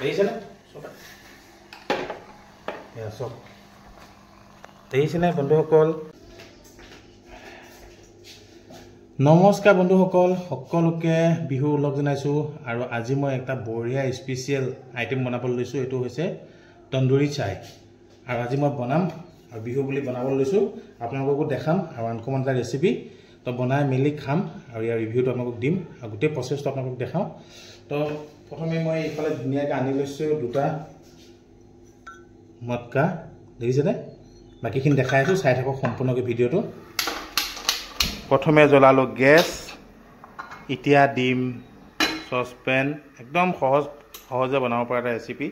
দেখিছেনে চব দেখিছেনে বন্ধুসকল নমস্কাৰ বন্ধুসকল সকলোকে বিহু উলগ জনাইছোঁ আৰু আজি মই একটা বঢ়িয়া স্পেচিয়েল আইটেম বনাবলৈ লৈছোঁ এটো হৈছে তন্দুৰী চাই আৰু আজি মই বনাম আৰু বিহু বুলি বনাবলৈ লৈছোঁ আপোনালোককো দেখাম আৰু আনকমন এটা ৰেচিপি তো বনাই মেলি খাম আৰু ইয়াৰ ৰিভিউটো আপোনালোকক দিম আৰু গোটেই প্ৰচেছটো আপোনালোকক দেখাম তো প্ৰথমে মই ইফালে ধুনীয়াকৈ আনি লৈছোঁ দুটা মটকা দেখিছেনে বাকিখিনি দেখাই আছোঁ চাই থাকক সম্পূৰ্ণকৈ ভিডিঅ'টো প্ৰথমে জ্বলালোঁ গেছ এতিয়া দিম চচপেন একদম সহজে বনাব পৰা এটা ৰেচিপি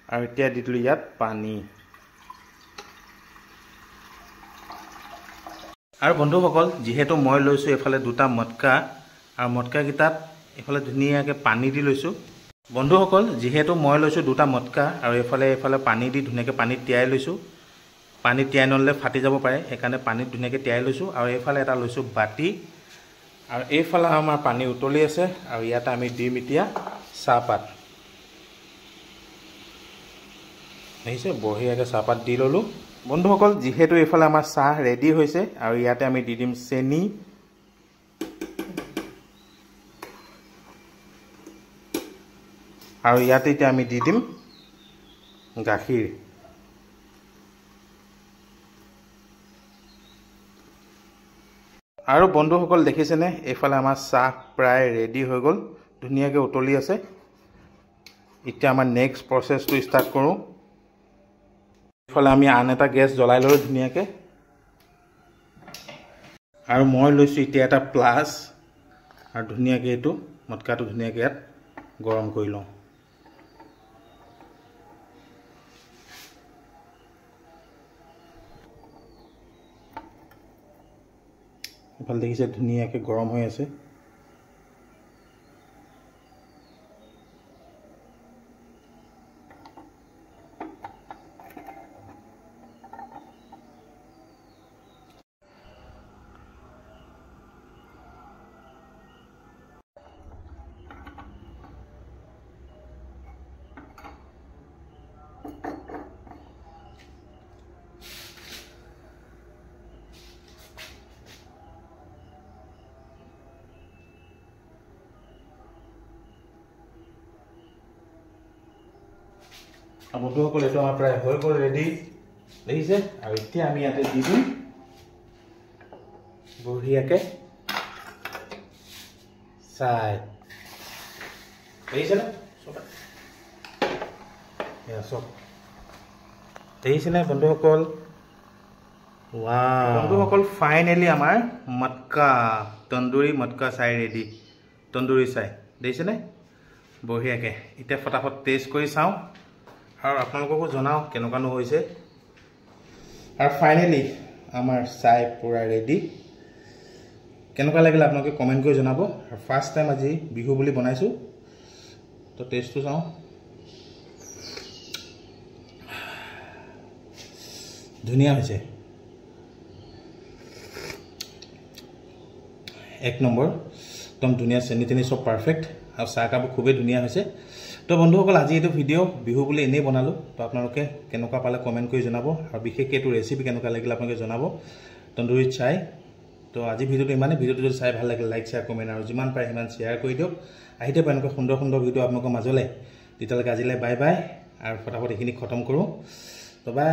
আৰু এতিয়া দি দিলোঁ ইয়াত পানী আৰু বন্ধুসকল যিহেতু মই লৈছোঁ এফালে দুটা মটকা আৰু মটকাকেইটাত এফালে ধুনীয়াকৈ পানী দি লৈছোঁ বন্ধুসকল যিহেতু মই লৈছোঁ দুটা মটকা আৰু এফালে পানী দি ধুনীয়াকৈ পানীত তিয়াই লৈছোঁ পানী তিয়াই নললে ফাটি যাব পাৰে সেইকাৰণে পানীত ধুনীয়াকৈ তিয়াই লৈছোঁ আৰু এইফালে এটা লৈছোঁ বাটি আৰু এইফালে আমাৰ পানী উতলি আছে আৰু ইয়াতে আমি দিম এতিয়া চাহপাত দেখিছে বঢ়িয়াকৈ চাহপাত দি ল'লোঁ বন্ধুসকল যিহেতু এইফালে আমাৰ চাহ ৰেডি হৈছে আৰু ইয়াতে আমি দি দিম চেনি আৰু ইয়াতে এতিয়া আমি দি দিম গাখীৰ আৰু বন্ধুসকল দেখিছেনে এইফালে আমাৰ চাহ প্ৰায় ৰেডি হৈ গ'ল ধুনীয়াকৈ উতলি আছে এতিয়া আমাৰ নেক্সট প্ৰচেছটো ষ্টাৰ্ট কৰোঁ এইফালে আমি আন এটা গেছ জ্বলাই ল'লোঁ ধুনীয়াকৈ আৰু মই লৈছোঁ এতিয়া এটা প্লাছ আৰু ধুনীয়াকৈ এইটো মটকাটো ধুনীয়াকৈ ইয়াত গৰম কৰি লওঁ এইফালে দেখিছে ধুনীয়াকৈ গৰম হৈ আছে বন্ধুসকল এইটো আমাৰ প্ৰায় হৈ গ'ল ৰেডি দেখিছে আৰু এতিয়া আমি ইয়াতে দি দিম বঢ়িয়াকৈ চাই দেখিছেনে চব দেখিছেনে বন্ধুসকল বন্ধুসকল ফাইনেলি আমাৰ মটকা তন্দুৰী মটকা চাই ৰেডি তন্দুৰী চাই দেখিছেনে বঢ়িয়াকৈ এতিয়া ফটাফট টেষ্ট কৰি চাওঁ আৰু আপোনালোককো জনাওঁ কেনেকুৱানো হৈছে আৰু ফাইনেলি আমাৰ চাই পুৰা ৰেডি কেনেকুৱা লাগিলে আপোনালোকে কমেণ্ট কৰি জনাব আৰু ফাৰ্ষ্ট টাইম আজি বিহু বুলি বনাইছোঁ তো টেষ্টটো চাওঁ ধুনীয়া হৈছে এক নম্বৰ একদম ধুনীয়া চেনি তেনি চব পাৰফেক্ট আৰু চাহকাপো খুবেই ধুনীয়া হৈছে তো বন্ধুসকল আজি এইটো ভিডিঅ' বিহু বুলি এনেই বনালোঁ তো আপোনালোকে কেনেকুৱা পালে কমেণ্ট কৰি জনাব আৰু বিশেষকৈ এইটো ৰেচিপি কেনেকুৱা লাগিলে আপোনালোকে জনাব তন্দুৰীত চাই তো আজি ভিডিঅ'টো ইমানেই ভিডিঅ'টো যদি চাই ভাল লাগিলে লাইক শ্বেয়াৰ কমেণ্ট আৰু যিমান পাৰে সিমান শ্বেয়াৰ কৰি দিয়ক আহিতে পাই এনেকুৱা সুন্দৰ সুন্দৰ ভিডিঅ' আপোনালোকৰ মাজলৈ তেতিয়ালৈকে আজিলৈ বাই বাই আৰু ফটাফট এইখিনি খতম কৰোঁ তো বাই